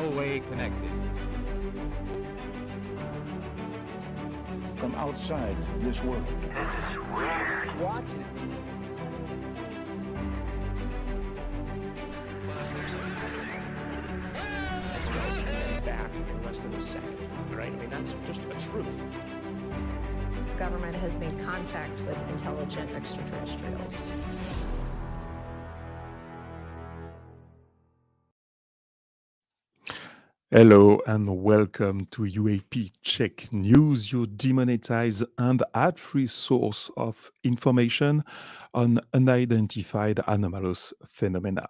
no way connected. From outside this world. This is weird. Watch it. Back in less than a second, right? I mean, that's just a truth. Government has made contact with intelligent extraterrestrials. Hello and welcome to UAP Check News, your demonetized and ad-free source of information on unidentified anomalous phenomena.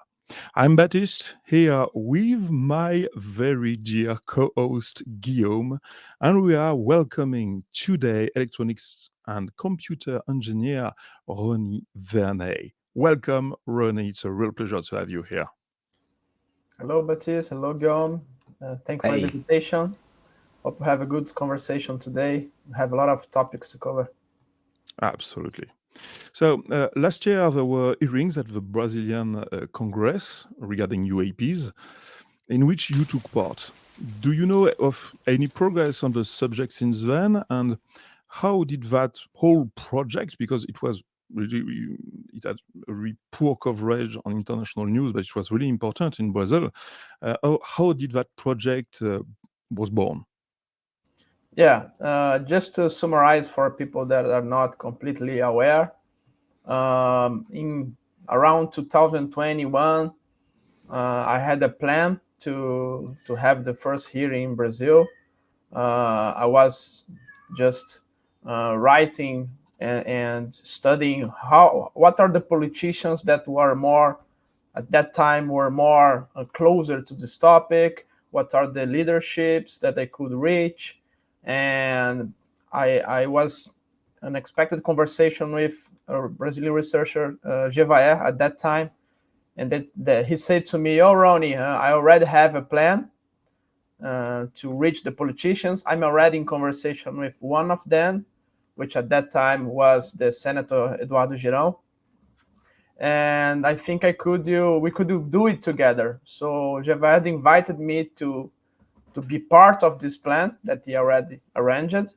I'm Baptiste, here with my very dear co-host Guillaume, and we are welcoming today electronics and computer engineer Rony Vernet. Welcome, Rony. It's a real pleasure to have you here. Hello, Baptiste. Hello, Guillaume. Thank you for the invitation. Hope we have a good conversation today. We have a lot of topics to cover. Absolutely. So last year there were hearings at the Brazilian Congress regarding UAPs, in which you took part. Do you know of any progress on the subject since then, and how did that whole project, because it was really, it had a really poor coverage on international news, but it was really important in Brazil. How did that project was born? Yeah, just to summarize for people that are not completely aware, in around 2021, I had a plan to have the first hearing in Brazil. I was just writing and studying what are the politicians that were more at that time were more closer to this topic, what are the leaderships that I could reach. And I was unexpected conversation with a Brazilian researcher, Jevaer, at that time. And that he said to me, "Oh, Rony, I already have a plan to reach the politicians. I'm already in conversation with one of them, which at that time was the Senator Eduardo Girão. And I think we could do it together." So Jevaer invited me to be part of this plan that he already arranged.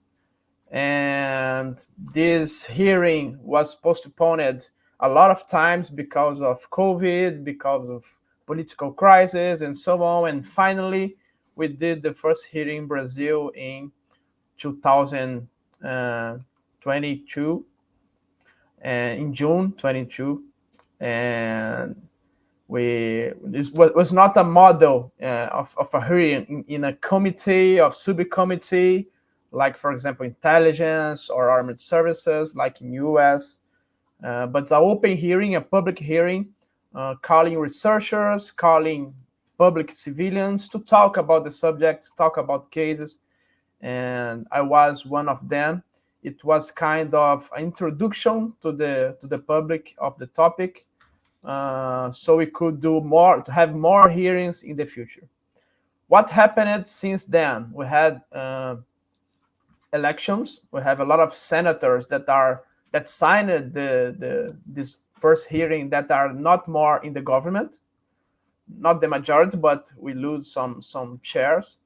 And this hearing was postponed a lot of times because of COVID, because of political crisis, and so on. And finally, we did the first hearing in Brazil in 2022, in June 22. And this was not a model of a hearing in a committee of subcommittee, like, for example, intelligence or armed services, like in US. But it's an open hearing, a public hearing, calling researchers, calling public civilians to talk about the subject, talk about cases. And I was one of them. It was kind of an introduction to the public of the topic, so we could do more, to have more hearings in the future. What happened since then? We had elections. We have a lot of senators that signed this first hearing that are not more in the government, not the majority, but we lose some chairs.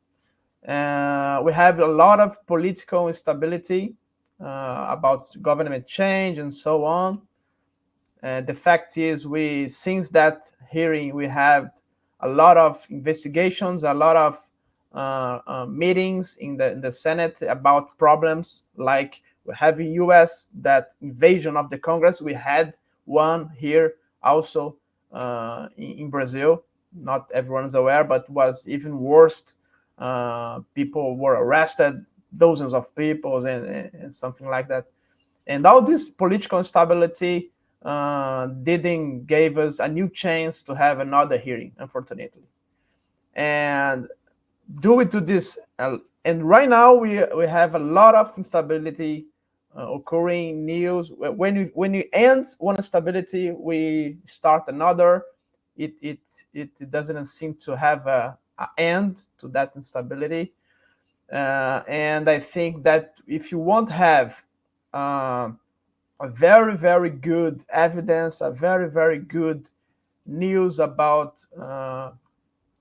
We have a lot of political instability about government change and so on. The fact is, since that hearing, we have a lot of investigations, a lot of meetings in the Senate about problems, like we have in US that invasion of the Congress. We had one here also in Brazil. Not everyone's aware, but was even worse. People were arrested, dozens of people, and something like that. And all this political instability didn't give us a new chance to have another hearing, unfortunately. And due to this, and right now we have a lot of instability occurring news. When you end one instability, we start another. It doesn't seem to have an end to that instability. And I think that if you won't have a very, very good evidence, a very, very good news about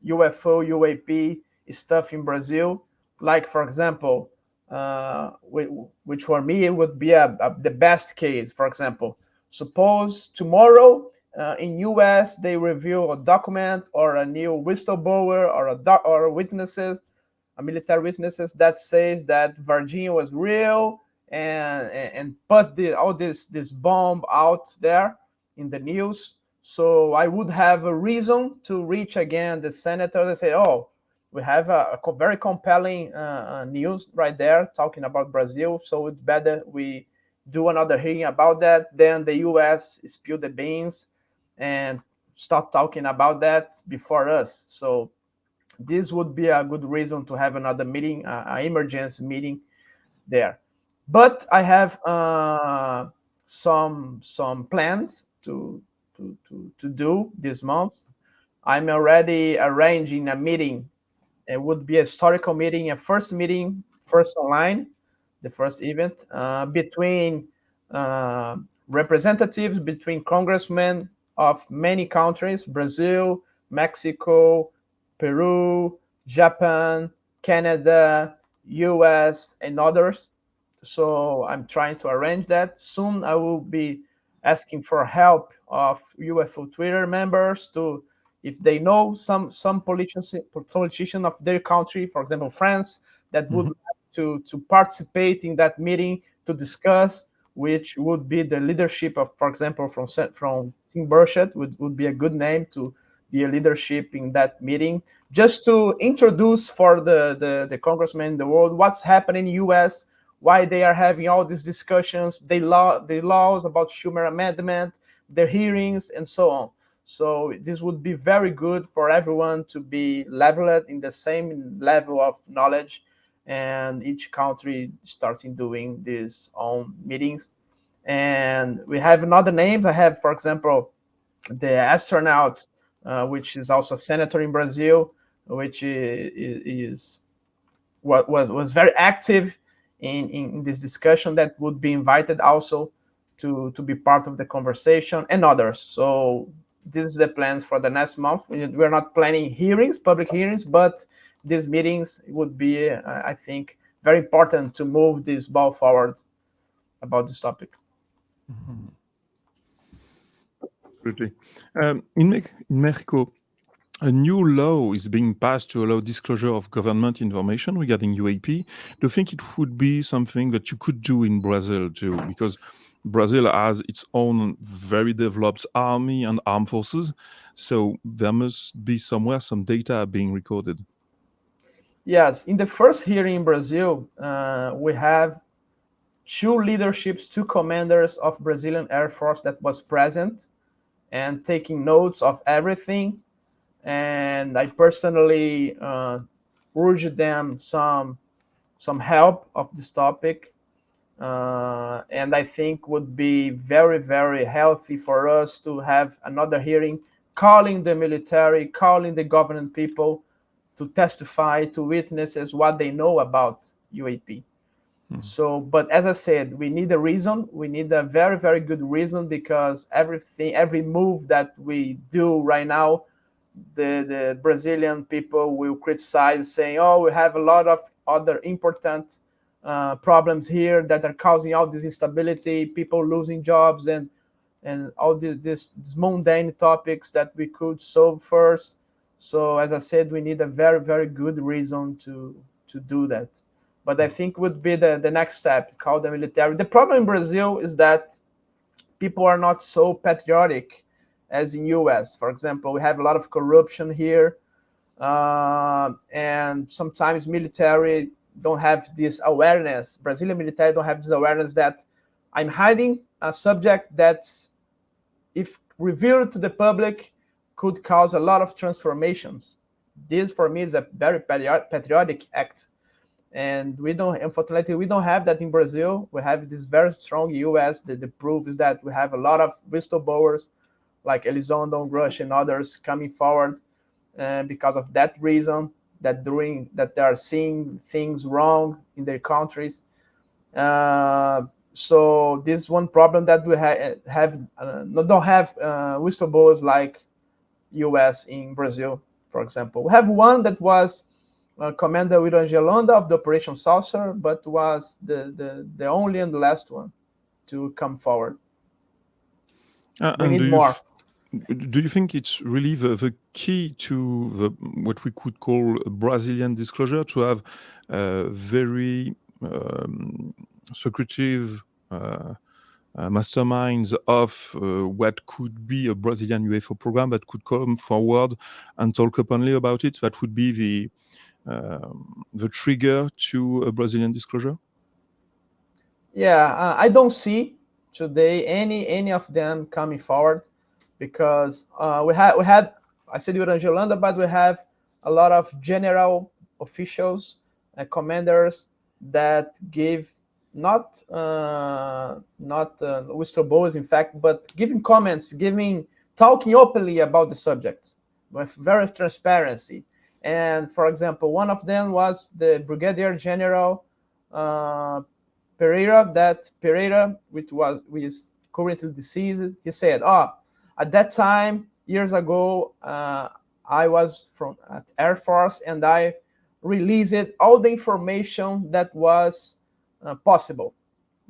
UFO, UAP stuff in Brazil. Like, for example, which for me it would be the best case. For example, suppose tomorrow in US they reveal a document or a new whistleblower or witnesses, a military witnesses that says that Virginia was real and put all this bomb out there in the news. So I would have a reason to reach again the senator and say, oh, we have a very compelling news right there talking about Brazil. So it's better we do another hearing about that. Then the US spill the beans and start talking about that before us. So this would be a good reason to have another meeting, an emergency meeting there. But I have some plans to do this month. I'm already arranging a meeting. It would be a historical meeting, a first meeting, first online, the first event between representatives, between congressmen of many countries: Brazil, Mexico, Peru, Japan, Canada, US, and others. So I'm trying to arrange that. Soon I will be asking for help of UFO Twitter members to, if they know some politician of their country, for example, France, that would like to participate in that meeting to discuss, which would be the leadership of, for example, from Tim Burchett would be a good name to be a leadership in that meeting, just to introduce for the congressmen in the world what's happening in US, why they are having all these discussions, the laws about Schumer Amendment, their hearings, and so on. So this would be very good for everyone to be leveled in the same level of knowledge, and each country starting doing these own meetings. And we have another names. I have, for example, the astronaut, which is also a senator in Brazil, which was very active in this discussion, that would be invited also to be part of the conversation, and others. So this is the plans for the next month. We're not planning hearings, public hearings, but these meetings would be, I think, very important to move this ball forward about this topic. Absolutely. In Mexico, a new law is being passed to allow disclosure of government information regarding UAP. Do you think it would be something that you could do in Brazil too? Because Brazil has its own very developed army and armed forces, so there must be somewhere some data being recorded. Yes, in the first hearing in Brazil, we have two leaderships, two commanders of Brazilian Air Force that was present and taking notes of everything. And I personally urged them some help of this topic. And I think would be very, very healthy for us to have another hearing, calling the military, calling the government people to testify to witnesses what they know about UAP. So, but as I said, we need a reason. We need a very, very good reason, because every move that we do right now, the Brazilian people will criticize, saying, oh, we have a lot of other important problems here that are causing all this instability, people losing jobs, and all these mundane topics that we could solve first. So as I said, we need a very, very good reason to do that. But I think would be the next step, call the military. The problem in Brazil is that people are not so patriotic as in US. For example, we have a lot of corruption here, and sometimes military don't have this awareness. Brazilian military don't have this awareness that I'm hiding a subject that's, if revealed to the public, could cause a lot of transformations. This for me is a very patriotic act. And unfortunately, we don't have that in Brazil. We have this very strong US. The proof is that we have a lot of whistleblowers like Elizondo, Rush, and others coming forward because of that reason, that they are seeing things wrong in their countries. So this is one problem that we don't have whistleblowers like US in Brazil. for example. We have one that was Commander Wirangelonda of the Operation Saucer, but was the only and the last one to come forward. We And need more. do you think it's really the key to what we could call a Brazilian disclosure, to have very secretive masterminds of what could be a Brazilian UFO program that could come forward and talk openly about it? That would be the trigger to a Brazilian disclosure? Yeah, I don't see today any of them coming forward, because we had I said Urangelanda, but we have a lot of general officials and commanders that give not whistleblowers, in fact, but giving comments, talking openly about the subject with very transparency. And for example, one of them was the Brigadier General Pereira, which is currently deceased. He said, at that time, years ago, I was at Air Force, and I released all the information that was possible.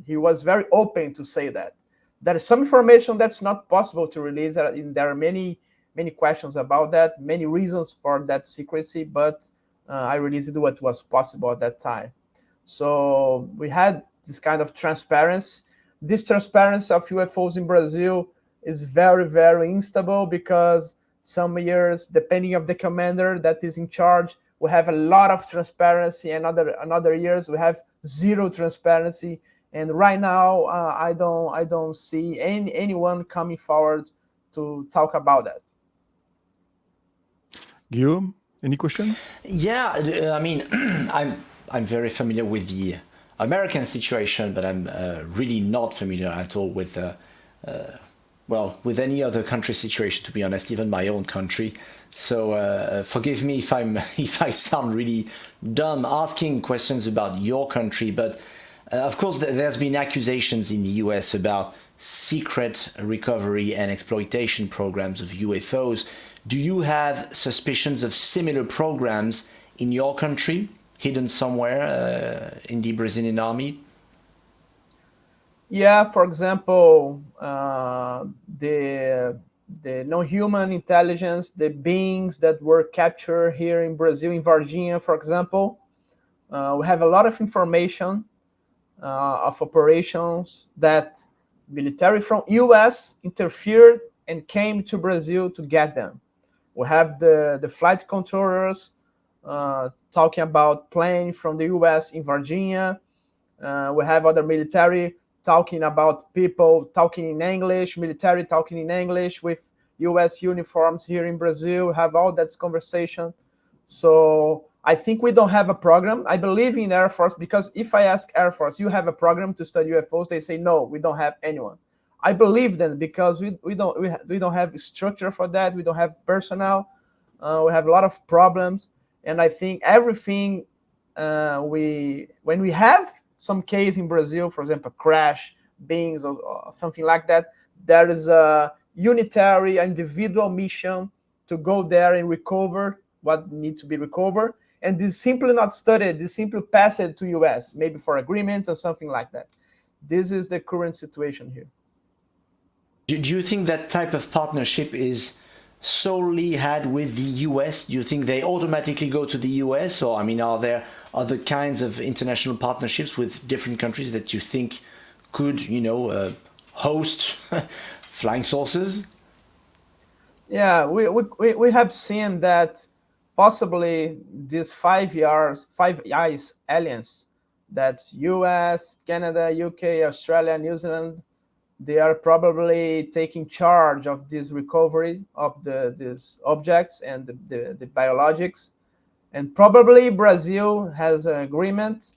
He was very open to say that. There is some information that's not possible to release. There are many questions about that, many reasons for that secrecy, but I released what was possible at that time. So we had this kind of transparency. This transparency of UFOs in Brazil is very, very instable, because some years, depending on the commander that is in charge, we have a lot of transparency, and other years we have zero transparency. And right now, I don't see anyone coming forward to talk about that. Guillaume, any question? Yeah, I mean, I'm very familiar with the American situation, but I'm really not familiar at all with with any other country situation, to be honest, even my own country. So forgive me if I sound really dumb asking questions about your country, but of course there's been accusations in the US about secret recovery and exploitation programs of UFOs. Do you have suspicions of similar programs in your country, hidden somewhere in the Brazilian army? Yeah, for example, the non-human intelligence, the beings that were captured here in Brazil, in Varginha, for example, we have a lot of information of operations that military from US interfered and came to Brazil to get them. We have the flight controllers talking about plane from the US in Varginha. We have other military talking about people talking in English, military talking in English with US uniforms here in Brazil. We have all that conversation. So I think we don't have a program. I believe in Air Force, because if I ask Air Force, you have a program to study UFOs? They say, no, we don't have anyone. I believe them, because we don't have structure for that. We don't have personnel. We have a lot of problems. And I think everything when we have some case in Brazil, for example, crash, beings or something like that, there is a unitary individual mission to go there and recover what needs to be recovered. And this simply not studied, this simply passed it to US, maybe for agreements or something like that. This is the current situation here. Do you think that type of partnership is solely had with the US? Do you think they automatically go to the US? Or, I mean, are there other kinds of international partnerships with different countries that you think could, host flying saucers? Yeah, we have seen that possibly these 5 eyes aliens, that's US, Canada, UK, Australia, New Zealand, they are probably taking charge of this recovery of these objects and the biologics. And probably Brazil has an agreement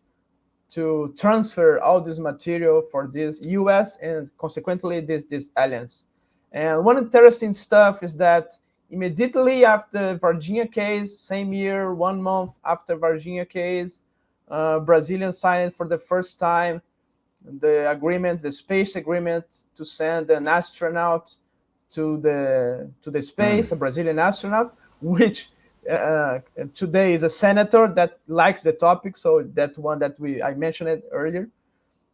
to transfer all this material for this US and consequently these aliens. And one interesting stuff is that immediately after Varginha case, same year, 1 month after Varginha case, Brazilians signed for the first time the agreement, the space agreement, to send an astronaut to the space, a Brazilian astronaut, which today is a senator that likes the topic, so that one that I mentioned it earlier,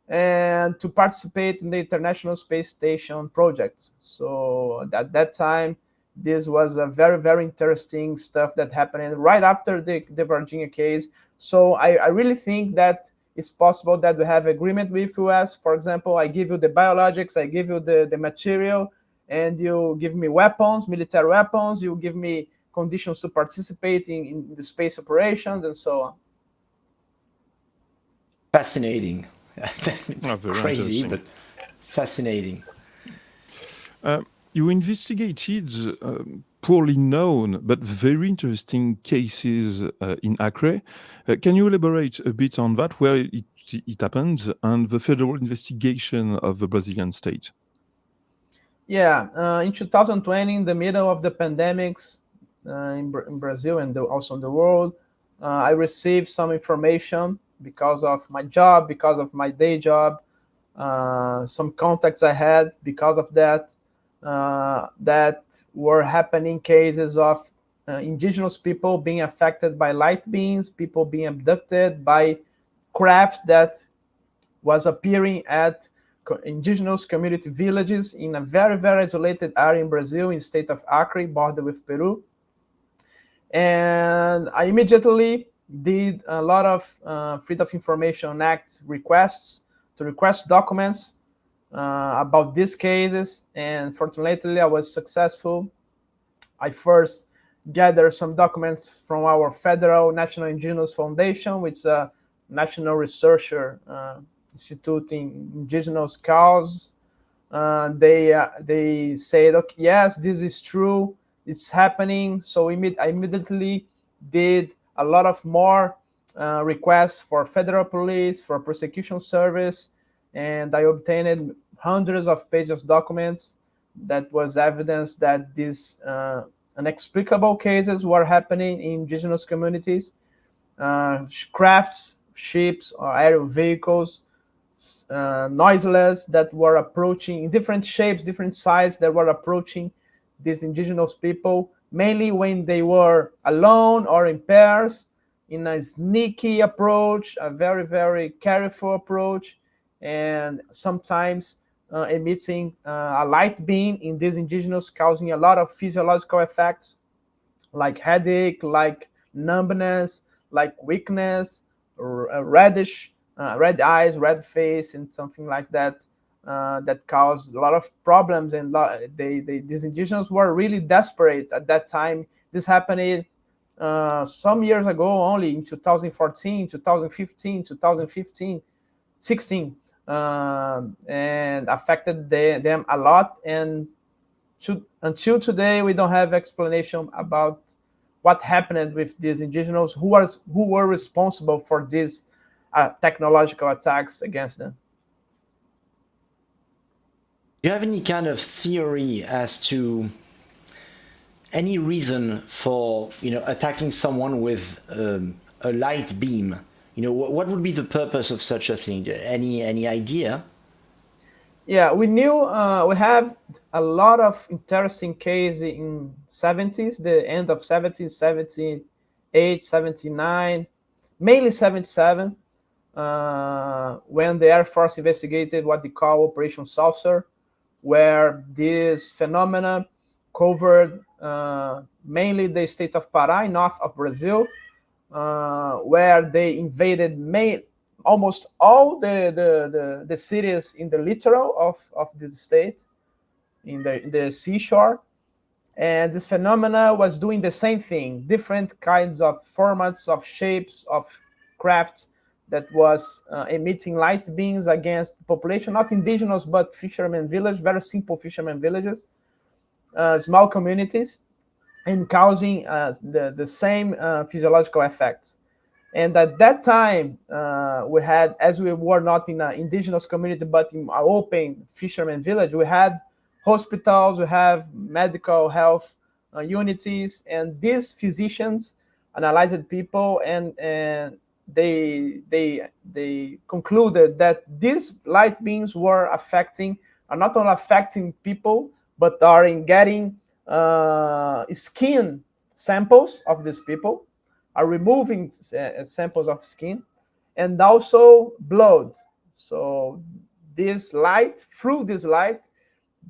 and to participate in the International Space Station projects. So at that time, this was a very, very interesting stuff that happened right after the Virginia case. So I really think that it's possible that we have agreement with US. For example, I give you the biologics, I give you the material, and you give me weapons, military weapons, you give me conditions to participate in the space operations, and so on. Fascinating. Very Crazy, interesting. but fascinating. You investigated poorly known but very interesting cases in Acre. Can you elaborate a bit on that, where it happened, and the federal investigation of the Brazilian state? Yeah, in 2020, in the middle of the pandemics in Brazil and also in the world, I received some information because of my job, because of my day job, some contacts I had because of that, that were happening cases of indigenous people being affected by light beams, people being abducted by craft that was appearing at indigenous community villages in a very, very isolated area in Brazil, in the state of Acre, border with Peru. And I immediately did a lot of Freedom of Information Act requests to request documents about these cases. And fortunately, I was successful. I first gathered some documents from our Federal National Indigenous Foundation, which is a national researcher institute in indigenous cause. They said, okay, yes, this is true, it's happening. So I immediately did a lot of more requests for federal police, for prosecution service, and I obtained hundreds of pages of documents that was evidence that these inexplicable cases were happening in indigenous communities. Crafts, ships, or aerial vehicles, noiseless, that were approaching in different shapes, different sizes, that were approaching these indigenous people, mainly when they were alone or in pairs, in a sneaky approach, a very, very careful approach, and sometimes emitting a light beam in these indigenous, causing a lot of physiological effects like headache, like numbness, like weakness, reddish, red eyes, red face, and something like that. That caused a lot of problems, and these indigenous were really desperate at that time. This happened some years ago, only in 2014, 2015, 2015, 16, and affected them a lot. And until today, we don't have explanation about what happened with these indigenous who were responsible for these technological attacks against them. Do you have any kind of theory as to any reason for attacking someone with a light beam? What would be the purpose of such a thing? Any idea? Yeah, we knew we have a lot of interesting cases in 70s, the end of 70s, 78, 79, mainly 77, when the Air Force investigated what they call Operation Saucer, where this phenomena covered mainly the state of Pará, north of Brazil, where they invaded almost all the cities in the littoral of this state, in the seashore. And this phenomena was doing the same thing, different kinds of formats, of shapes, of crafts, that was emitting light beams against the population, not indigenous, but fishermen village, very simple fishermen villages, small communities, and causing the same physiological effects. And at that time, we had, as we were not in an indigenous community, but in an open fisherman village, we had hospitals, we have medical health unities, and these physicians analyzed people, and they concluded that these light beams were not only affecting people, but are in getting skin samples of these people, are removing samples of skin, and also blood. So this light, through this light,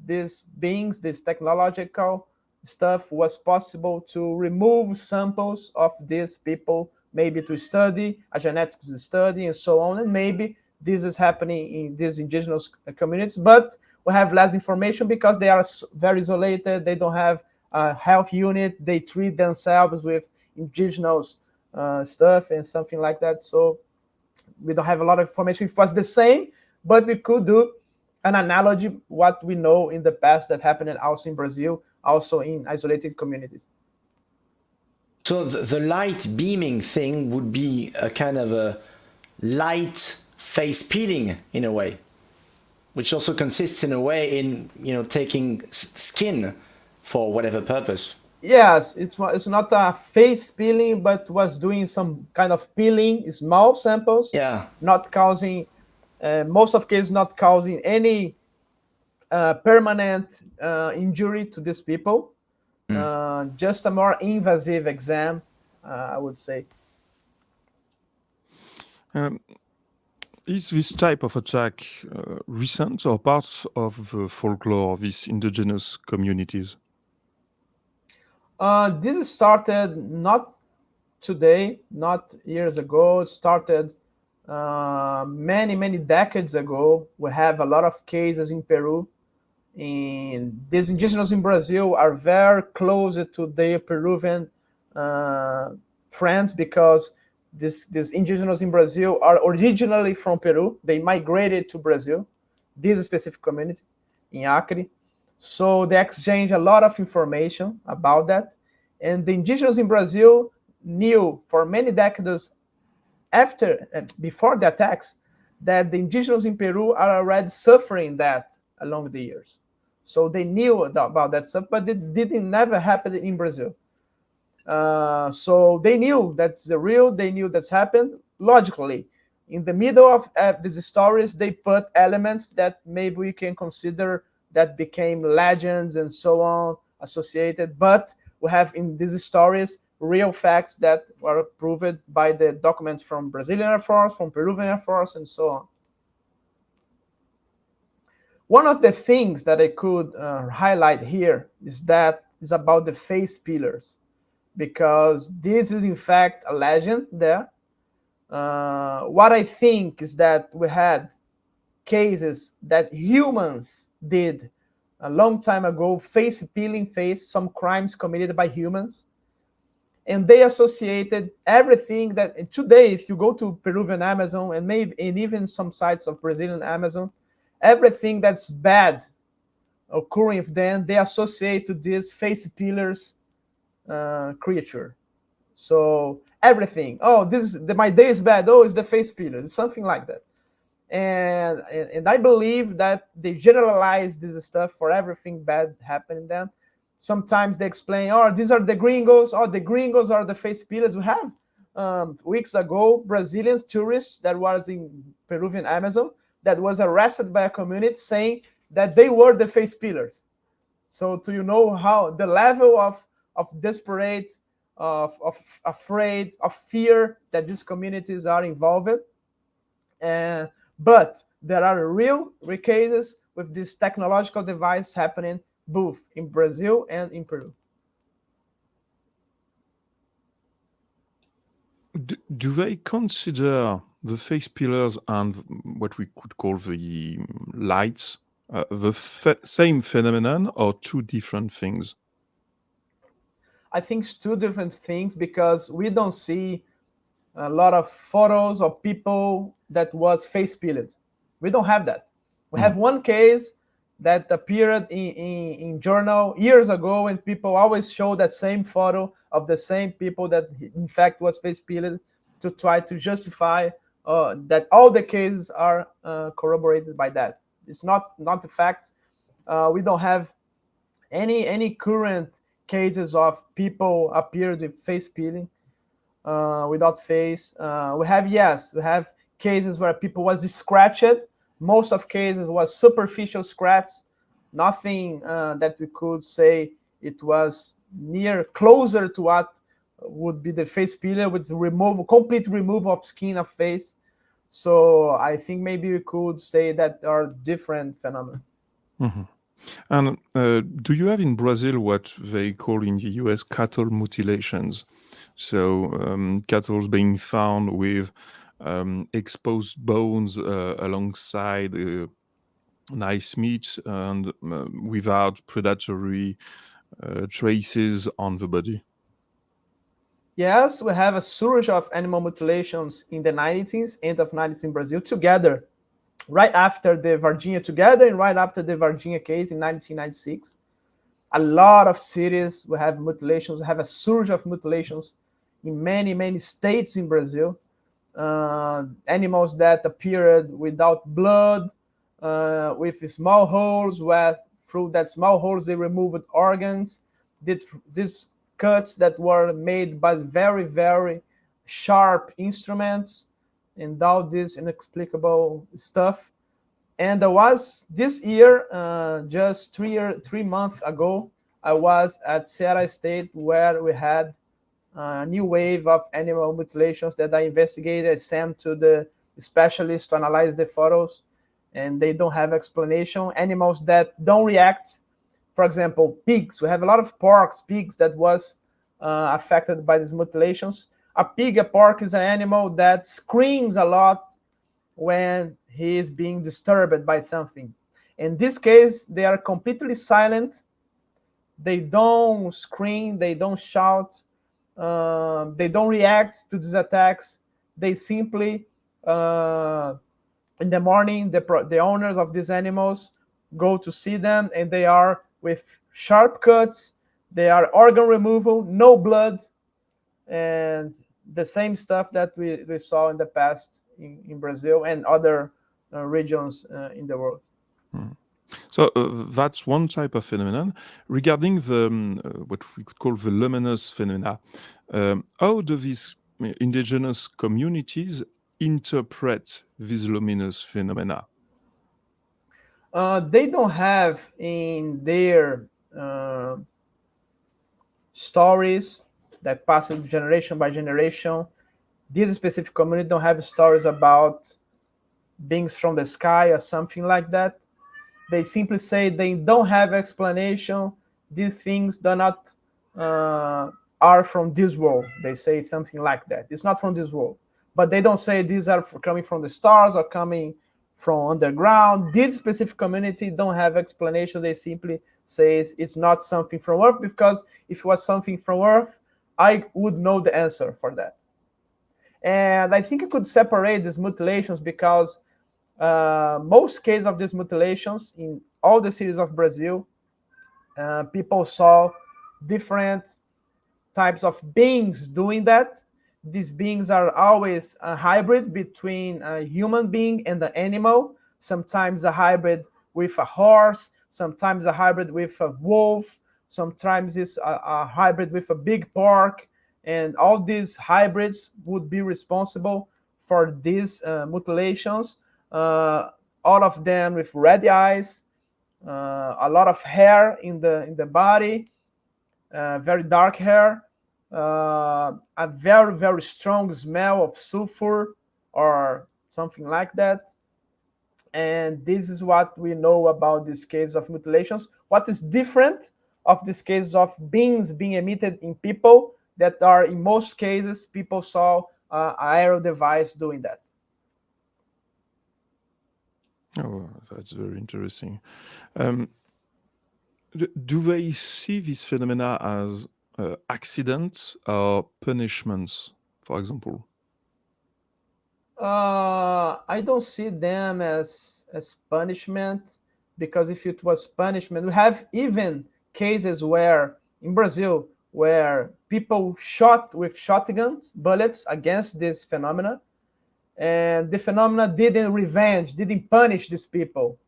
these beings, this technological stuff was possible to remove samples of these people, maybe to study a genetics study and so on, and maybe this is happening in these indigenous communities, but we have less information because they are very isolated. They don't have a health unit. They treat themselves with indigenous stuff and something like that. So we don't have a lot of information. If it was the same, but we could do an analogy what we know in the past that happened also in Brazil, also in isolated communities. So the light beaming thing would be a kind of a light face peeling in a way, which also consists in a way in taking skin for whatever purpose. Yes, it's not a face peeling, but was doing some kind of peeling, small samples, Yeah. not causing, most of cases not causing any permanent injury to these people. Just a more invasive exam, I would say. Is this type of attack recent or part of the folklore of these indigenous communities? This started not today, not years ago. It started many decades ago. We have a lot of cases in Peru. And these indigenous in Brazil are very close to their Peruvian friends, because these indigenous in Brazil are originally from Peru. They migrated to Brazil, this specific community in Acre. So they exchange a lot of information about that. And the indigenous in Brazil knew for many decades before the attacks that the indigenous in Peru are already suffering that along the years. So they knew about that stuff, but it didn't never happen in Brazil. So they knew that's the real, they knew that's happened. Logically, in the middle of these stories, they put elements that maybe we can consider that became legends and so on associated. But we have in these stories real facts that were proved by the documents from Brazilian Air Force, from Peruvian Air Force, and so on. One of the things that I could highlight here is about the face peelers, because this is in fact a legend there. What I think is that we had cases that humans did a long time ago, face peeling, some crimes committed by humans. And they associated everything that today, if you go to Peruvian Amazon and even some sites of Brazilian Amazon, everything that's bad occurring with them, they associate to this face peelers creature. So everything, my day is bad, it's the face peelers, it's something like that. And I believe that they generalize this stuff for everything bad happening them. Sometimes they explain, these are the gringos, the gringos are the face peelers. We have weeks ago Brazilian tourists that was in Peruvian Amazon that was arrested by a community saying that they were the face peelers. So to how the level of desperate, of afraid, of fear that these communities are involved. But there are real cases with this technological device happening both in Brazil and in Peru. Do they consider the face peelers and what we could call the lights the same phenomenon or two different things? I think it's two different things, because we don't see a lot of photos of people that was face peeled. We don't have that. We have one case that appeared in journal years ago, and people always show that same photo of the same people that in fact was face peeled, to try to justify that all the cases are corroborated by that. It's not the fact. We don't have any current cases of people appeared with face peeling without face. We have cases where people was scratched. Most of cases was superficial scratches, nothing that we could say it was closer to what would be the face peeler, with complete removal of skin of face. So I think maybe we could say that there are different phenomena. Mhm. And do you have in Brazil what they call in the US cattle mutilations? So cattle being found with exposed bones alongside nice meat and without predatory traces on the body. Yes, we have a surge of animal mutilations in the 90s, end of 90s in Brazil, together, right after the Varginha together, and right after the Varginha case in 1996. A lot of cities we have mutilations. We have a surge of mutilations in many, many states in Brazil. Animals that appeared without blood, with small holes, where through that small holes they removed organs. These cuts that were made by very, very sharp instruments, and all this inexplicable stuff. And there was this year, just 3 months ago, I was at Ceará State, where we had a new wave of animal mutilations that I investigated. I sent to the specialists to analyze the photos, and they don't have explanation. Animals that don't react, for example, pigs. We have a lot of pigs that was affected by these mutilations. A pork is an animal that screams a lot when he is being disturbed by something. In this case, they are completely silent. They don't scream, they don't shout, they don't react to these attacks. They simply, in the morning, the owners of these animals go to see them, and they are with sharp cuts, they are organ removal, no blood, and the same stuff that we saw in the past in Brazil and other regions in the world. So that's one type of phenomenon. Regarding the what we could call the luminous phenomena, how do these indigenous communities interpret these luminous phenomena? They don't have in their stories that pass generation by generation. This specific community don't have stories about beings from the sky or something like that. They simply say they don't have explanation. These things do not are from this world. They say something like that. It's not from this world, but they don't say these are coming from the stars or coming from underground. This specific community don't have explanation. They simply say it's not something from Earth, because if it was something from Earth, I would know the answer for that. And I think you could separate these mutilations, because most cases of these mutilations in all the cities of Brazil, people saw different types of beings doing that. These beings are always a hybrid between a human being and an animal, sometimes a hybrid with a horse, sometimes a hybrid with a wolf, sometimes it's a hybrid with a big pork, and all these hybrids would be responsible for these mutilations. All of them with red eyes, a lot of hair in the body, very dark hair, a very, very strong smell of sulfur or something like that. And this is what we know about this case of mutilations. What is different of this case of beings being emitted in people, that are in most cases people saw an aerial device doing that. Oh, that's very interesting. Do they see these phenomena as accidents or punishments, for example? I don't see them as punishment, because if it was punishment, we have even cases where in Brazil where people shot with shotguns bullets against this phenomena, and the phenomena didn't punish these people.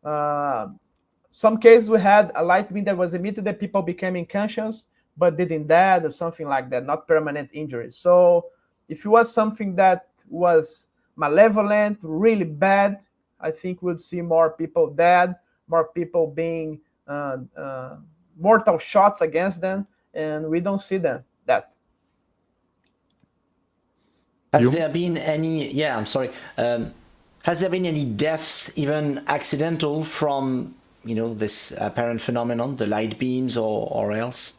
Some cases we had a light beam that was emitted that people became unconscious but didn't die or something like that, not permanent injuries. So if it was something that was malevolent, really bad, I think we'd see more people dead, more people being mortal shots against them, and we don't see them that. Has You? there been any? Yeah, I'm sorry. Has there been any deaths, even accidental, from this apparent phenomenon, the light beams or else?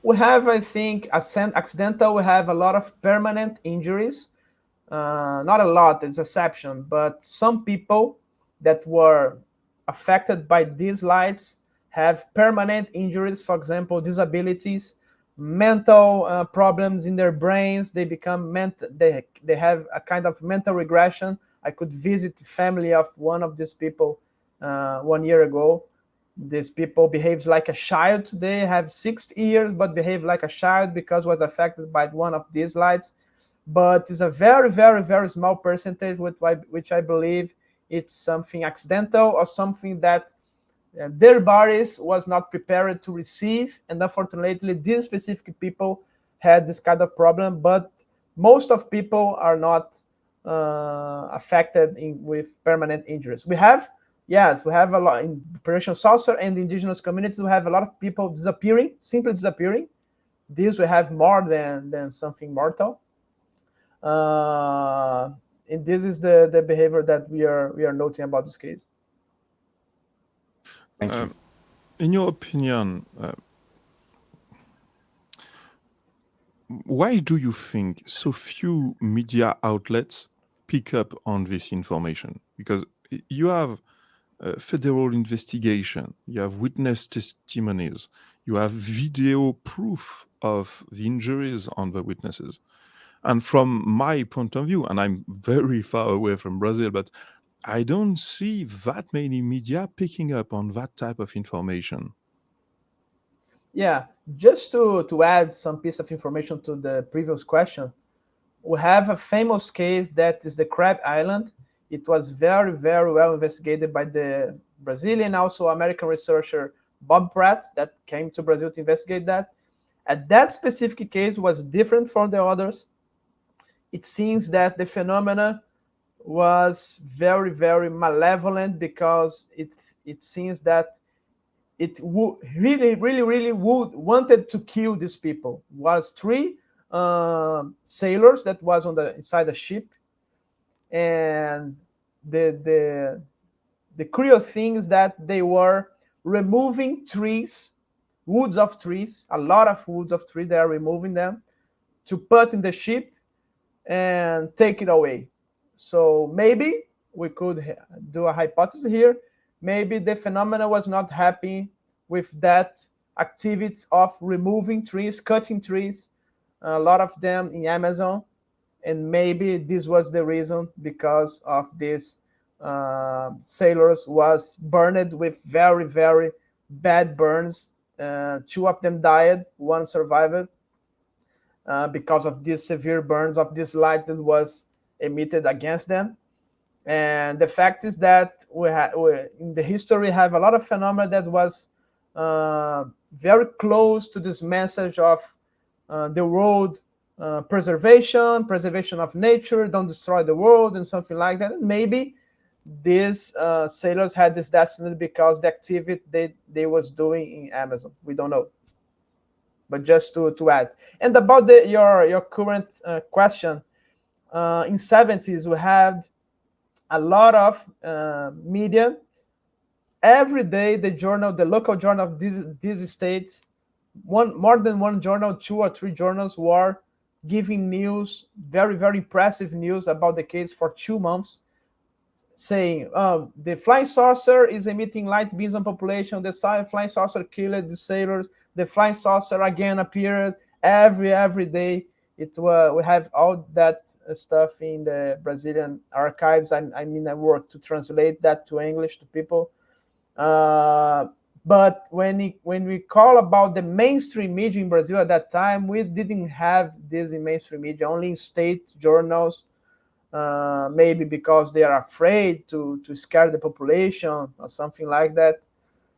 We have, I think, accidental. We have a lot of permanent injuries. Not a lot, it's exception, but some people that were affected by these lights have permanent injuries. For example, disabilities, mental problems in their brains. They become they have a kind of mental regression. I could visit the family of one of these people 1 year ago. These people behaves like a child today, have 60 years, but behave like a child because was affected by one of these lights. But it's a very, very, very small percentage, which I believe it's something accidental or something that their bodies was not prepared to receive, and unfortunately, these specific people had this kind of problem. But most of people are not affected with permanent injuries. We have a lot in Operation Saucer and the indigenous communities. We have a lot of people disappearing, simply disappearing. This we have more than something mortal. And this is the behavior that we are noting about this case. Thank you. In your opinion, why do you think so few media outlets pick up on this information? Because you have federal investigation, you have witness testimonies, you have video proof of the injuries on the witnesses. And from my point of view, and I'm very far away from Brazil, but I don't see that many media picking up on that type of information. Yeah, just to add some piece of information to the previous question, we have a famous case that is the Crab Island. It was very, very well investigated by the Brazilian, also American researcher Bob Pratt that came to Brazil to investigate that. And that specific case was different from the others. It seems that the phenomena was very, very malevolent because it seems that it really would wanted to kill these people. Was three sailors that was on the inside the ship, and the cruel thing is that they were removing trees, woods of trees, a lot of woods of trees. They are removing them to put in the ship and take it away. So maybe we could do a hypothesis here. Maybe the phenomena was not happy with that activity of removing trees, cutting trees, a lot of them in Amazon. And maybe this was the reason because of this sailors was burned with very, very bad burns. Two of them died, one survived because of these severe burns of this light that was emitted against them. And the fact is that we in the history have a lot of phenomena that was very close to this message of the world preservation of nature, don't destroy the world, and something like that. And maybe these sailors had this destiny because the activity they was doing in Amazon. We don't know. But just to add. And about your current question, in 70s we had a lot of media. Every day the local journal of these states, more than one journal, 2 or 3 journals were giving news, very, very impressive news about the case for 2 months, saying the flying saucer is emitting light beams on population, the flying saucer killed the sailors, the flying saucer again appeared every day. We have all that stuff in the Brazilian archives. I work to translate that to English to people. But when we call about the mainstream media in Brazil at that time, we didn't have this in mainstream media, only in state journals, maybe because they are afraid to scare the population or something like that.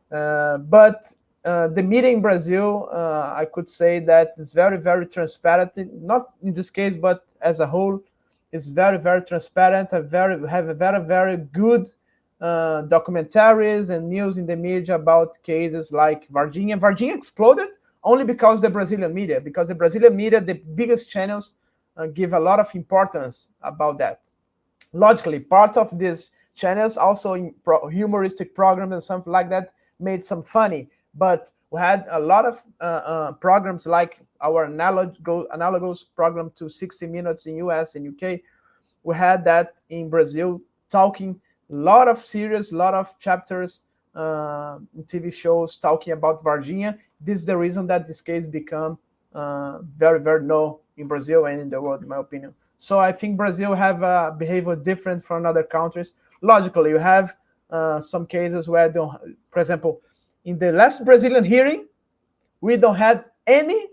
But the media in Brazil, I could say that is very, very transparent. Not in this case, but as a whole, it's very, very transparent. Have a very, very good documentaries and news in the media about cases like Varginha. Varginha exploded only because the Brazilian media, the biggest channels, give a lot of importance about that. Logically, part of these channels also in humoristic programs and something like that made some funny, but we had a lot of programs like our analogous program to 60 Minutes in US and UK. We had that in Brazil, talking a lot of series, a lot of chapters, TV shows talking about Varginha. This is the reason that this case become very, very known in Brazil and in the world, in my opinion. So I think Brazil have a behavior different from other countries. Logically, you have some cases where, for example, in the last Brazilian hearing, we don't have any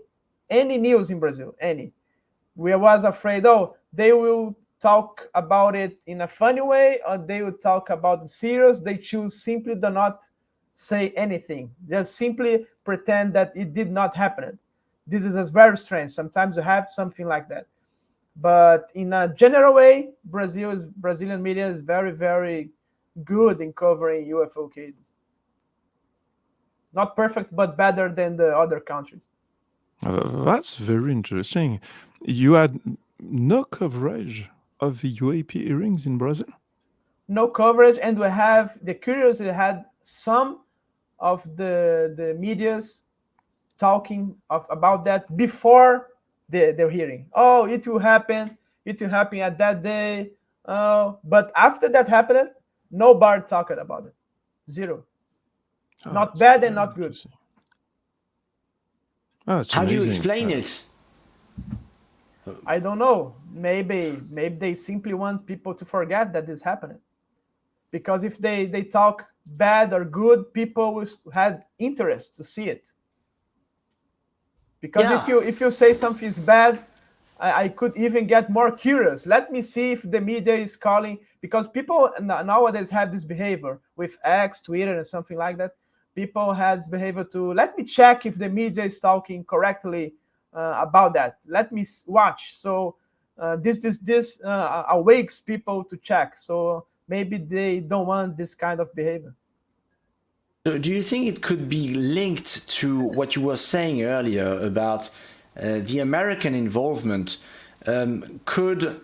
news in Brazil, any. We was afraid, oh, they will talk about it in a funny way or they will talk about it serious. They choose simply do not say anything. Just simply pretend that it did not happen. This is very strange. Sometimes you have something like that. But in a general way, Brazilian media is very, very good in covering UFO cases. Not perfect, but better than the other countries. That's very interesting. You had no coverage of the UAP hearings in Brazil? No coverage, and we have the curiosity had some of the medias talking about that before the hearing. Oh, it will happen at that day. But after that happened, nobody talked about it. Zero. Not bad and not good. How do you explain it? I don't know. Maybe they simply want people to forget that this happened. Because if they talk bad or good, people will have interest to see it. Because if you say something is bad, I could even get more curious. Let me see if the media is calling, because people nowadays have this behavior with X, Twitter, and something like that. People has behavior to let me check if the media is talking correctly about that. Let me watch. So this awakes people to check. So maybe they don't want this kind of behavior. So do you think it could be linked to what you were saying earlier about the American involvement? Could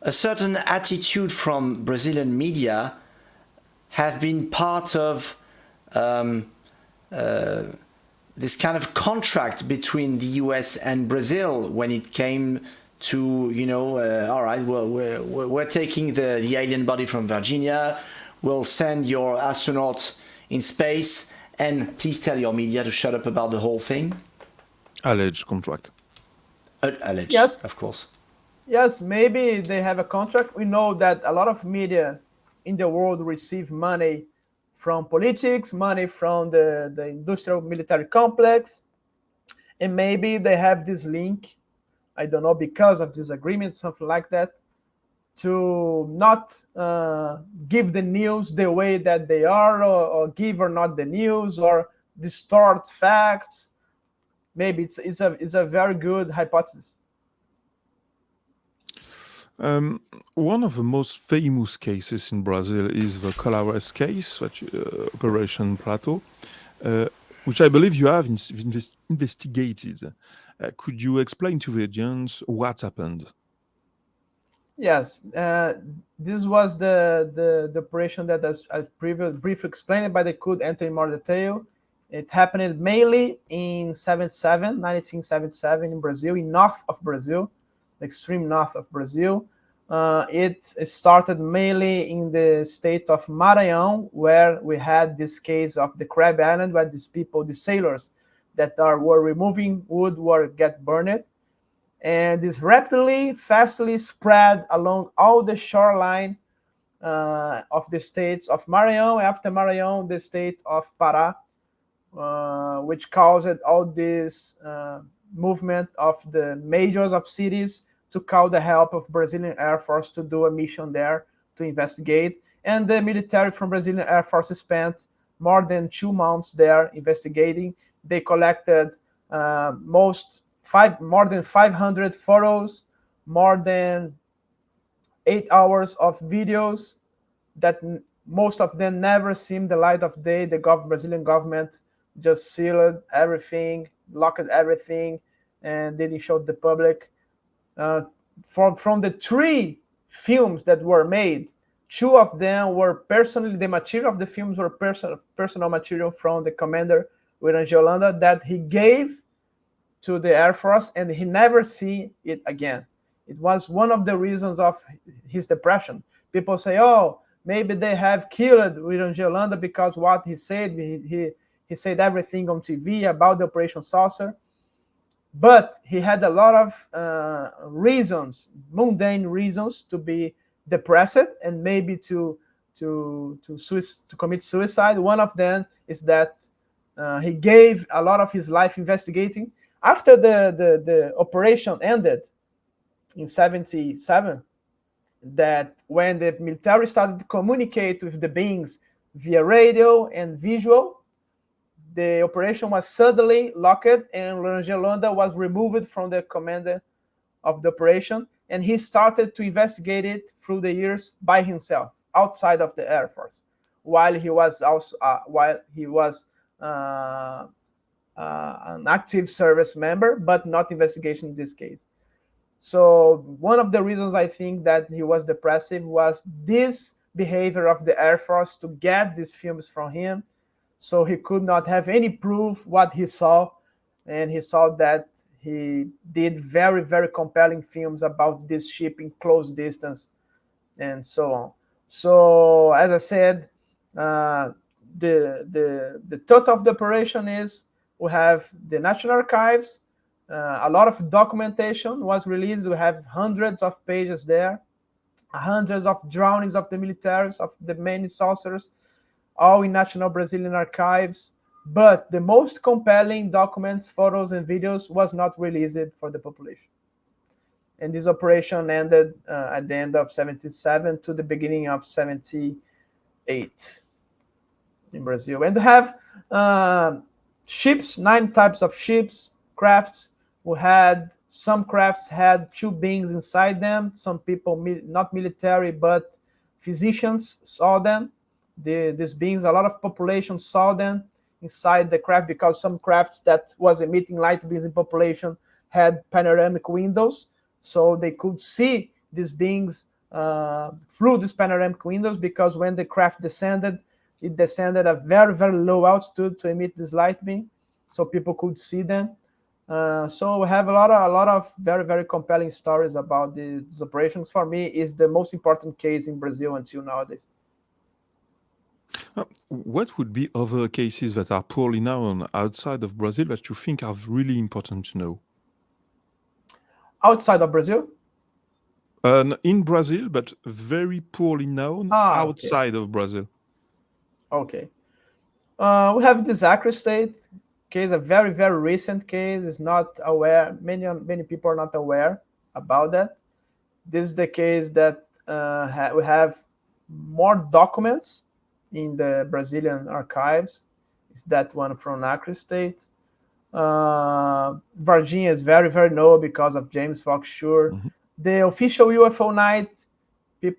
a certain attitude from Brazilian media have been part of this kind of contract between the US and Brazil when it came to, all right, well, we're taking the alien body from Virginia, we'll send your astronauts in space, and please tell your media to shut up about the whole thing? Alleged contract. Alleged, yes, of course. Yes, maybe they have a contract. We know that a lot of media in the world receive money from politics, money from the industrial military complex, and maybe they have this link, I don't know, because of this agreement, something like that, to not give the news the way that they are, or give or not the news, or distort facts. Maybe it's a very good hypothesis. One of the most famous cases in Brazil is the Colares case, Operation Plateau, which I believe you have investigated. Could you explain to the audience what happened? Yes, this was the operation that, as I briefly explained, but I could enter in more detail. It happened mainly in 1977 in Brazil, in north of Brazil, the extreme north of Brazil. It started mainly in the state of Maranhão, where we had this case of the Crab Island, where these people, the sailors that were removing wood, get burned. And this rapidly, fastly spread along all the shoreline of the states of Maranhão. After Maranhão, the state of Pará, which caused all this movement of the majors of cities to call the help of Brazilian Air Force to do a mission there to investigate. And the military from Brazilian Air Force spent more than 2 months there investigating. They collected more than 500 photos, more than 8 hours of videos that most of them never seen the light of day. The Brazilian government just sealed everything, locked everything, and didn't show the public. From the 3 films that were made, 2 of them were personally, the material of the films were personal material from the commander, William Yolanda, that he gave to the Air Force, and he never see it again. It was one of the reasons of his depression. People say, oh, maybe they have killed William Yolanda because what he said, he said everything on TV about the Operation Saucer. But he had a lot of reasons, mundane reasons, to be depressed and maybe to commit suicide. One of them is that he gave a lot of his life investigating. After the operation ended in 1977, that when the military started to communicate with the beings via radio and visual, the operation was suddenly locked, and William Yolanda was removed from the commander of the operation, and he started to investigate it through the years by himself, outside of the Air Force, while he was an active service member, but not investigation in this case. So one of the reasons I think that he was depressive was this behavior of the Air Force to get these films from him, so he could not have any proof what he saw, and he saw that he did very, very compelling films about this ship in close distance and so on. So as I said, the thought of the operation is we have the National Archives, a lot of documentation was released. We have hundreds of pages there, hundreds of drawings of the militaries, of the many saucers, all in National Brazilian Archives. But the most compelling documents, photos, and videos was not released for the population. And this operation ended at the end of 1977 to the beginning of 1978 in Brazil. And we have ships, 9 types of ships, crafts. We had some crafts had 2 beings inside them. Some people, not military, but physicians, saw them. These beings, a lot of population saw them inside the craft, because some crafts that was emitting light beams in population had panoramic windows, so they could see these beings through these panoramic windows, because when the craft descended, it descended at very, very low altitude to emit this light beam, so people could see them. So we have a lot of very, very compelling stories about these operations. For me, is the most important case in Brazil until nowadays. What would be other cases that are poorly known outside of Brazil that you think are really important to know? Outside of Brazil? In Brazil, but very poorly known outside of Brazil. Okay. We have this Acre State case, a very, very recent case. Is not aware. Many people are not aware about that. This is the case that we have more documents in the Brazilian archives. Is that one from Acre State? Varginha is very, very known because of James Fox Shure. Mm-hmm. The official UFO night,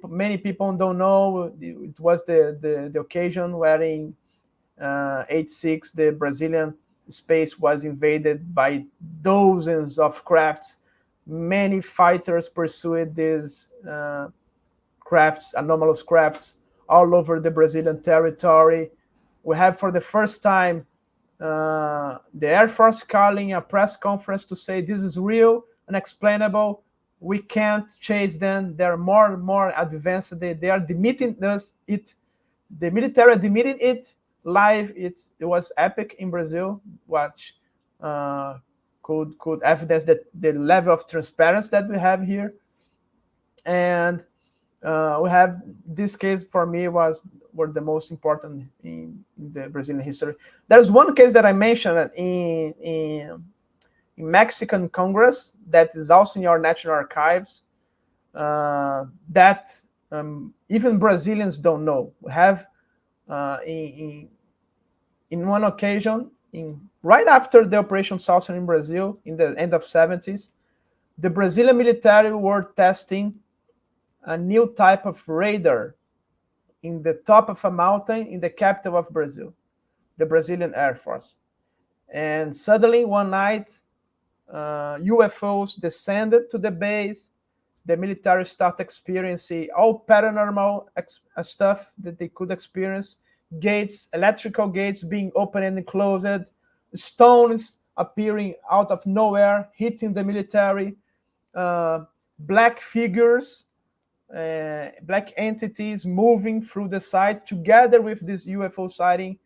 many people don't know. It was the occasion where in 86 the Brazilian space was invaded by dozens of crafts. Many fighters pursued these crafts, anomalous crafts, all over the Brazilian territory. We have, for the first time, the Air Force calling a press conference to say this is real, unexplainable. We can't chase them. They're more and more advanced. They are admitting us it. The military admitted it live. It was epic in Brazil, which could evidence that the level of transparency that we have here. And we have this case, for me, were the most important in the Brazilian history. There's one case that I mentioned in Mexican Congress that is also in your National Archives that even Brazilians don't know. We have in one occasion, right after the Operation Saucer in Brazil, in the end of 70s, the Brazilian military were testing a new type of radar in the top of a mountain in the capital of Brazil, the Brazilian Air Force. And suddenly one night, UFOs descended to the base. The military started experiencing all paranormal stuff that they could experience. Gates, electrical gates being opened and closed, stones appearing out of nowhere, hitting the military, black figures, black entities moving through the site together with this UFO sighting.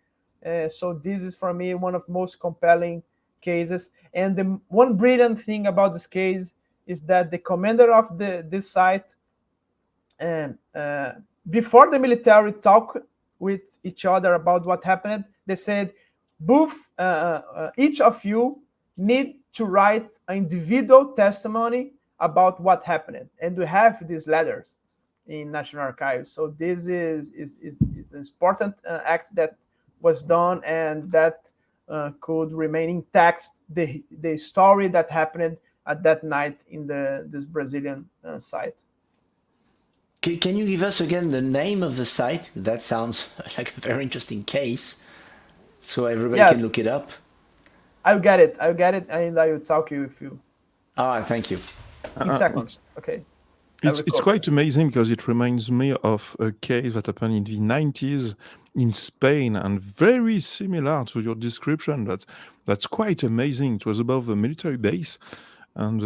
So this is for me one of the most compelling cases. And the one brilliant thing about this case is that the commander of this site, and before the military talk with each other about what happened, they said, both each of you need to write an individual testimony about what happened, and we have these letters in National Archives. So this is an important act that was done, and that could remain intact, the story that happened at that night in this Brazilian site. Can you give us again the name of the site? That sounds like a very interesting case, so everybody can look it up. I'll get it, and I will talk with you. All right, thank you. In seconds, okay. It's quite amazing because it reminds me of a case that happened in the 90s in Spain, and very similar to your description. That's quite amazing. It was above a military base, and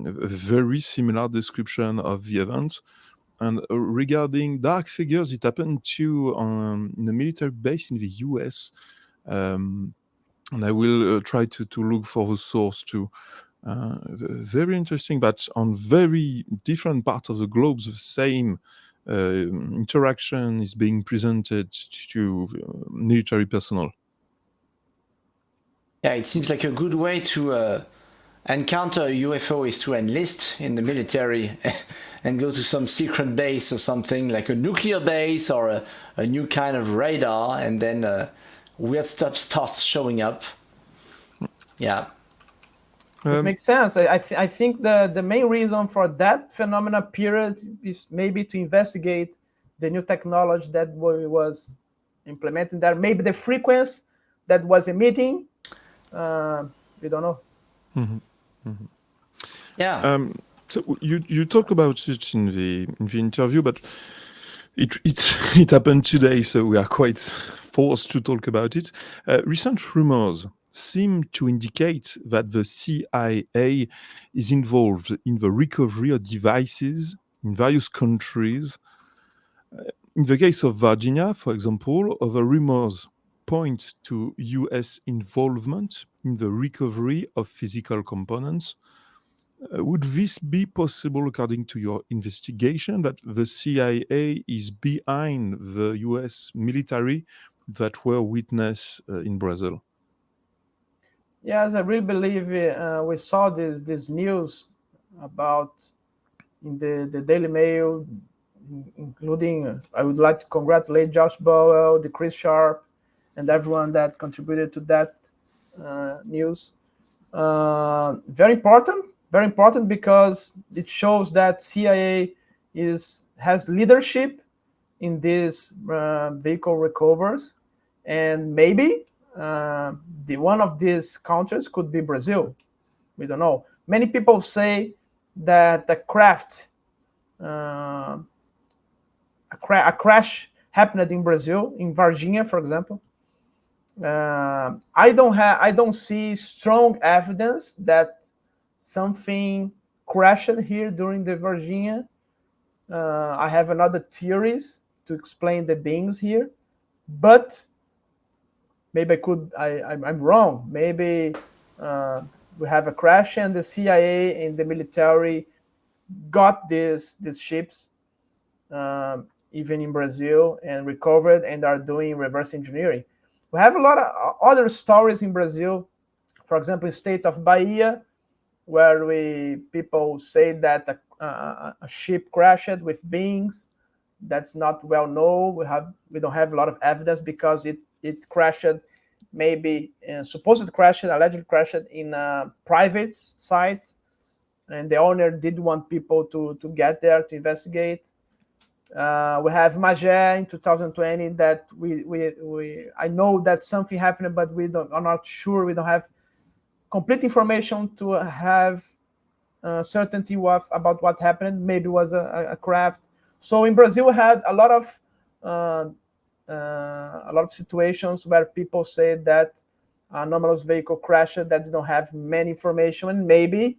a very similar description of the event. And regarding dark figures, it happened too in a military base in the US. And I will try to look for the source too. Very interesting, but on very different parts of the globe, the same interaction is being presented to military personnel. Yeah, it seems like a good way to encounter a UFO is to enlist in the military and go to some secret base or something, like a nuclear base or a new kind of radar, and then weird stuff starts showing up. Yeah. This makes sense. I think the main reason for that phenomena period is maybe to investigate the new technology that was implemented there. Maybe the frequency that was emitting. We don't know. Mm-hmm. Mm-hmm. Yeah. So you talk about it in the interview, but it happened today, so we are quite forced to talk about it. Recent rumors seem to indicate that the CIA is involved in the recovery of devices in various countries. In the case of Virginia, for example, other rumors point to US involvement in the recovery of physical components. Would this be possible, according to your investigation, that the CIA is behind the US military that were witnessed in Brazil? Yes, I really believe we saw this news about in the Daily Mail, including I would like to congratulate Josh Bowell, the Chris Sharp, and everyone that contributed to that news. Very important because it shows that CIA has leadership in these vehicle recovers, and maybe the one of these countries could be Brazil. We don't know. Many people say that the craft, a crash happened in Brazil, in Virginia, for example. I don't see strong evidence that something crashed here during the Virginia. I have another theories to explain the beings here, but maybe I'm wrong. Maybe we have a crash and the CIA and the military got these ships, even in Brazil, and recovered and are doing reverse engineering. We have a lot of other stories in Brazil. For example, in the state of Bahia, where people say that a ship crashed with beings. That's not well known. We don't have a lot of evidence because it crashed, maybe supposed crash, allegedly crashed in a private site, and the owner did want people to get there to investigate. We have Magé in 2020 that I know that something happened, but are not sure. We don't have complete information to have certainty about what happened. Maybe it was a craft. So in Brazil, we had a lot of situations where people say that anomalous vehicle crashed that we don't have many information, and maybe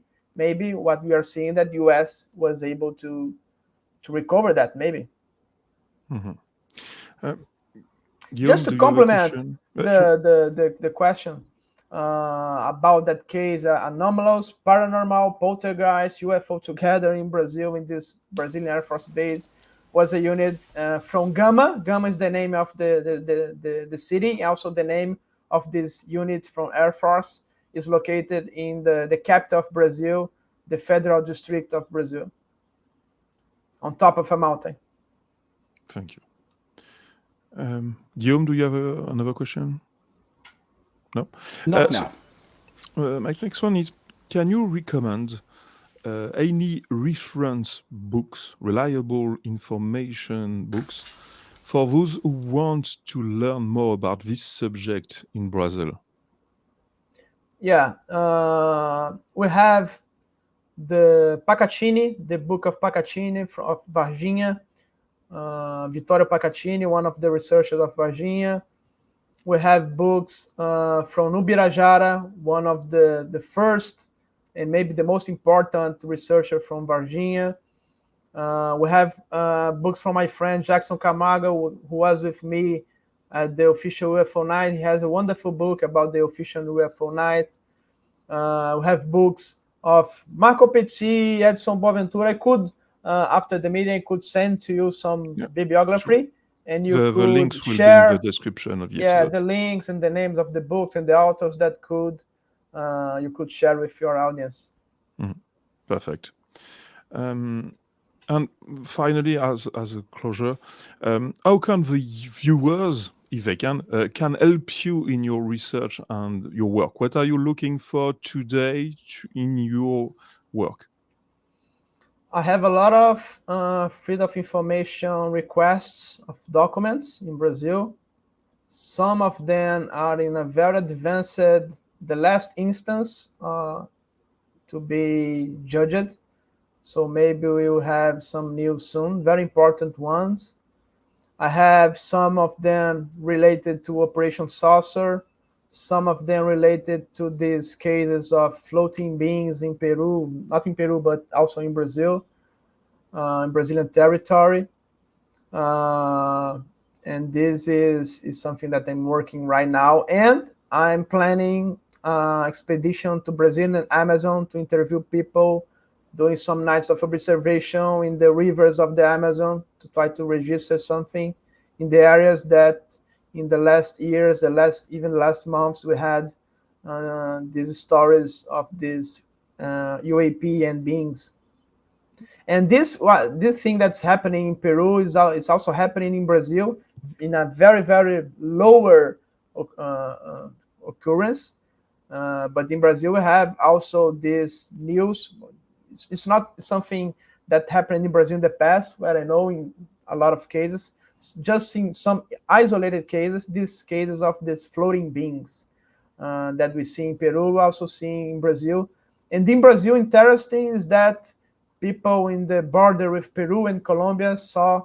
what we are seeing that U.S. was able to recover that, maybe. Guillaume, Just to do you have a complement question? Sure. the question about that case, anomalous, paranormal, poltergeist, UFO together in Brazil, in this Brazilian Air Force base, was a unit from Gama. Gama is the name of the city, also the name of this unit from Air Force is located in the capital of Brazil, the Federal District of Brazil, on top of a mountain. Thank you. Guillaume, do you have another question? No? Not now. My next one is, can you recommend any reference books, reliable information books, for those who want to learn more about this subject in Brazil? Yeah, we have the Pacatini, the book of Pacatini of Varginha, Vittorio Pacatini, one of the researchers of Varginha. We have books from Ubirajara, one of the first and maybe the most important researcher from Varginha. We have books from my friend Jackson Camargo, who was with me at the official UFO night. He has a wonderful book about the official UFO night. We have books of Marco Petit, Edson Boaventura. I could, after the meeting, could send to you some bibliography, sure. And you the could links will share be in the description of the episode. The links and the names of the books and the authors that you could share with your audience. Perfect. And finally, as a closure, how can the viewers, if they can help you in your research and your work? What are you looking for today in your work? I have a lot of freedom of information requests of documents in Brazil. Some of them are in a very advanced, the last instance to be judged. So maybe we will have some news soon, very important ones. I have some of them related to Operation Saucer, some of them related to these cases of floating beings in Peru, not in Peru, but also in Brazil, in Brazilian territory. And this is something that I'm working right now. And I'm planning expedition to Brazil and Amazon to interview people, doing some nights of observation in the rivers of the Amazon to try to register something in the areas that in the last years, even last months, we had these stories of these UAP and beings. And this thing that's happening in Peru is also happening in Brazil in a very, very lower occurrence. But in Brazil, we have also this news. It's not something that happened in Brazil in the past, where I know in a lot of cases, just in some isolated cases, these cases of these floating beings that we see in Peru, also seeing in Brazil. And in Brazil, interesting is that people in the border with Peru and Colombia saw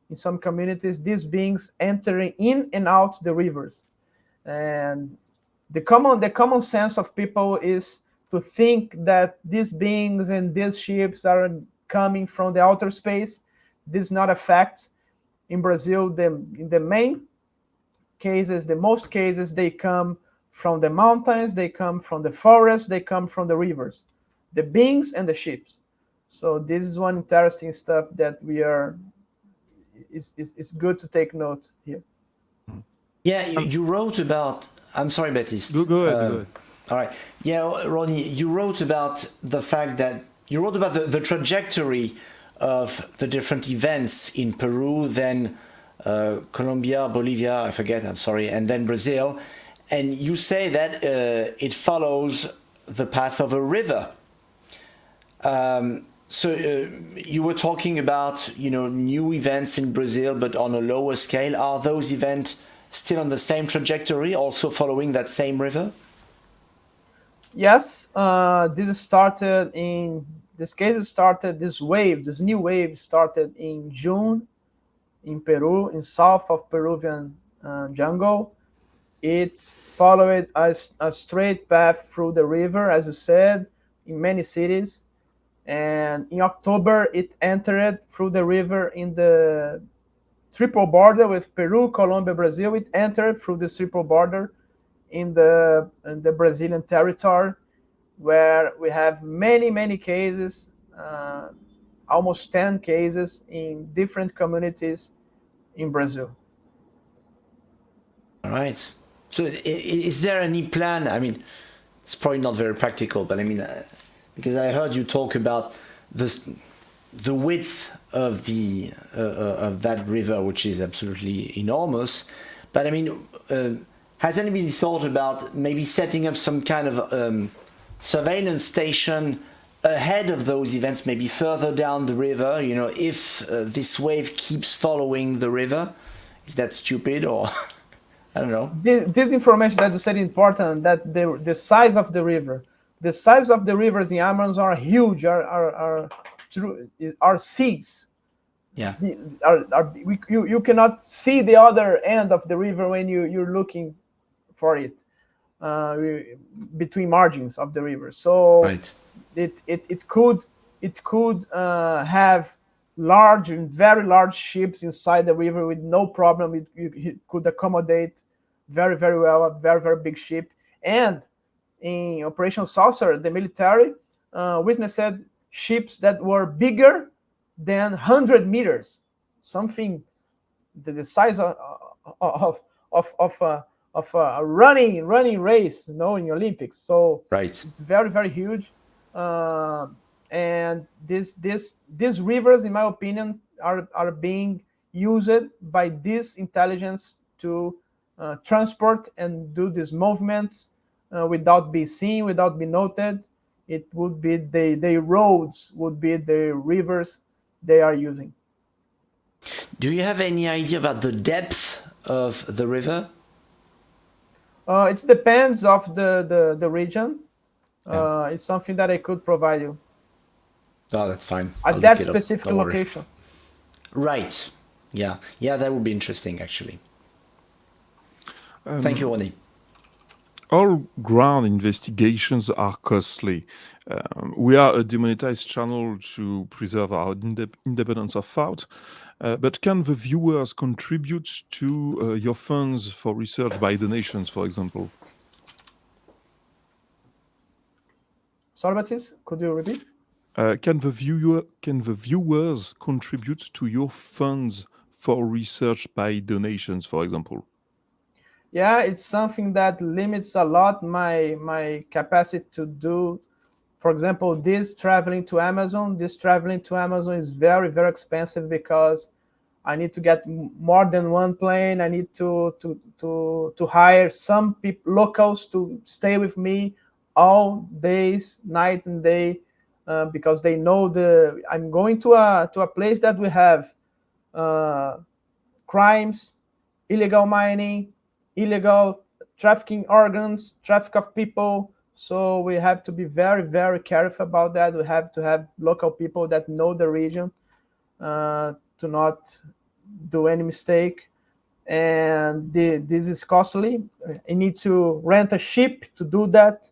in some communities these beings entering in and out the rivers. And the common sense of people is to think that these beings and these ships are coming from the outer space. This is not a fact. In Brazil, in the main cases, the most cases, they come from the mountains, they come from the forests, they come from the rivers, the beings and the ships. So this is one interesting stuff that it's good to take note here. Yeah, you wrote about, I'm sorry, Baptiste. Go ahead. All right. Yeah, Rony, you wrote about the fact that the trajectory of the different events in Peru, then Colombia, Bolivia, I forget, I'm sorry, and then Brazil. And you say that it follows the path of a river. So you were talking about, new events in Brazil, but on a lower scale. Are those events still on the same trajectory, also following that same river? Yes, this new wave started in June in Peru, in south of Peruvian jungle. It followed a straight path through the river, as you said, in many cities. And in October, it entered through the river in the triple border with Peru, Colombia, Brazil. It entered through the triple border in the Brazilian territory, where we have many cases, almost 10 cases in different communities in Brazil. All right. So is there any plan? I mean, it's probably not very practical, but I mean, because I heard you talk about this, the width of the of that river, which is absolutely enormous. But I mean, has anybody thought about maybe setting up some kind of surveillance station ahead of those events, maybe further down the river? If this wave keeps following the river, is that stupid or? I don't know. This information that you said is important, that the size of the rivers in Amazon are huge, are seas. Yeah. You cannot see the other end of the river when you're looking for it between margins of the river. So Right. it could have large and very large ships inside the river with no problem. It could accommodate very well a very big ship. And in Operation Saucer, the military witnessed ships that were bigger than 100 meters, something the size of a running race, in the Olympics. So Right. it's very huge. And these rivers, in my opinion, are being used by this intelligence to transport and do these movements without being seen, without being noted. It would be the roads, would be the rivers they are using. Do you have any idea about the depth of the river? It depends of the region. It's something that I could provide you Oh, that's fine. I'll at look that it up. specific Don't worry. location. Right. Yeah. Yeah, that would be interesting, actually. Thank you, Rony. All ground investigations are costly. We are a demonetized channel to preserve our independence of thought, but can the viewers contribute to your funds for research by donations, for example? Sorry, Baptiste, could you repeat? Can the viewers contribute to your funds for research by donations, for example? Yeah, it's something that limits a lot my capacity to do. For example, this traveling to Amazon is very expensive because I need to get more than one plane. I need to hire some people, locals, to stay with me all days, night and day, because they know I'm going to a place that we have crimes, illegal mining, illegal trafficking organs, traffic of people. So we have to be very careful about that. We have to have local people that know the region to not do any mistake. And this is costly. I need to rent a ship to do that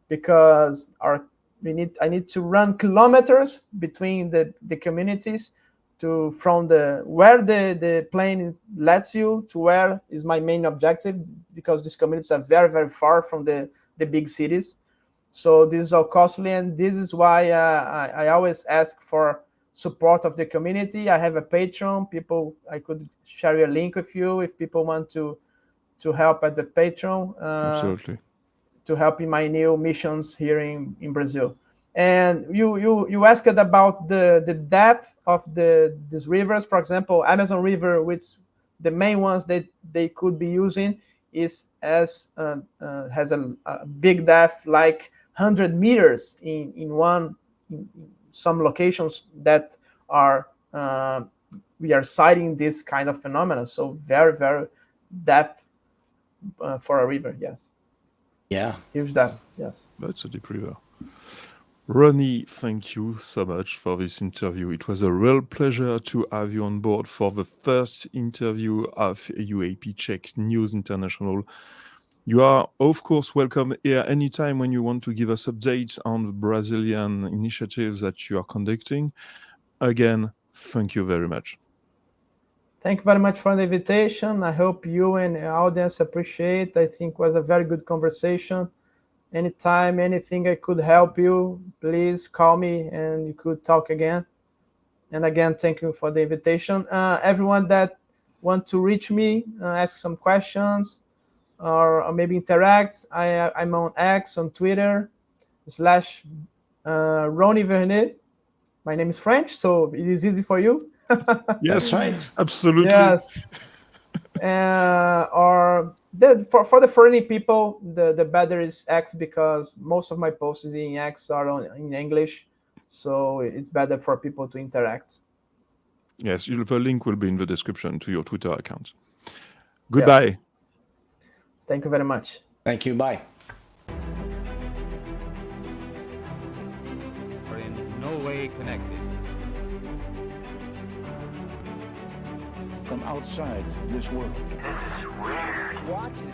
because I need to run kilometers between the communities from where the plane lets you to where is my main objective, because these communities are very far from the big cities. So this is all costly, and this is why I always ask for support of the community. I have a Patreon. I could share a link with you if people want to help at the Patreon. Absolutely. To help in my new missions here in Brazil. And you asked about the depth of these rivers. For example, Amazon River, which the main ones that they could be using has a big depth, like 100 meters in some locations that are we are citing this kind of phenomena. So very, very depth for a river. Yes. Yeah. Huge depth. Yes. That's a deep river. Rony, thank you so much for this interview. It was a real pleasure to have you on board for the first interview of UAP Czech News International. You are, of course, welcome here anytime when you want to give us updates on the Brazilian initiatives that you are conducting. Again, thank you very much. Thank you very much for the invitation. I hope you and the audience appreciate. I think it was a very good conversation. Anytime, anything I could help you, please call me and you could talk again. And again, thank you for the invitation. Everyone that want to reach me, ask some questions, or maybe interact, I'm on X, on Twitter, /Rony Vernet. My name is French, so it is easy for you. Yes, right. Absolutely. Yes. For the foreign people, the better is X, because most of my posts in X are in English, so it's better for people to interact. Yes, the link will be in the description to your Twitter account. Goodbye. Yes. Thank you very much. Thank you. Bye. Are in no way connected. From outside this world. This is weird. Watch it.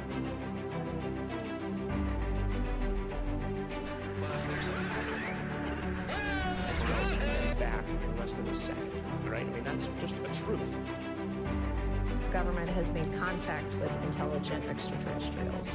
Back in less than a second, right? I mean, that's just a truth. Government has made contact with intelligent extraterrestrials.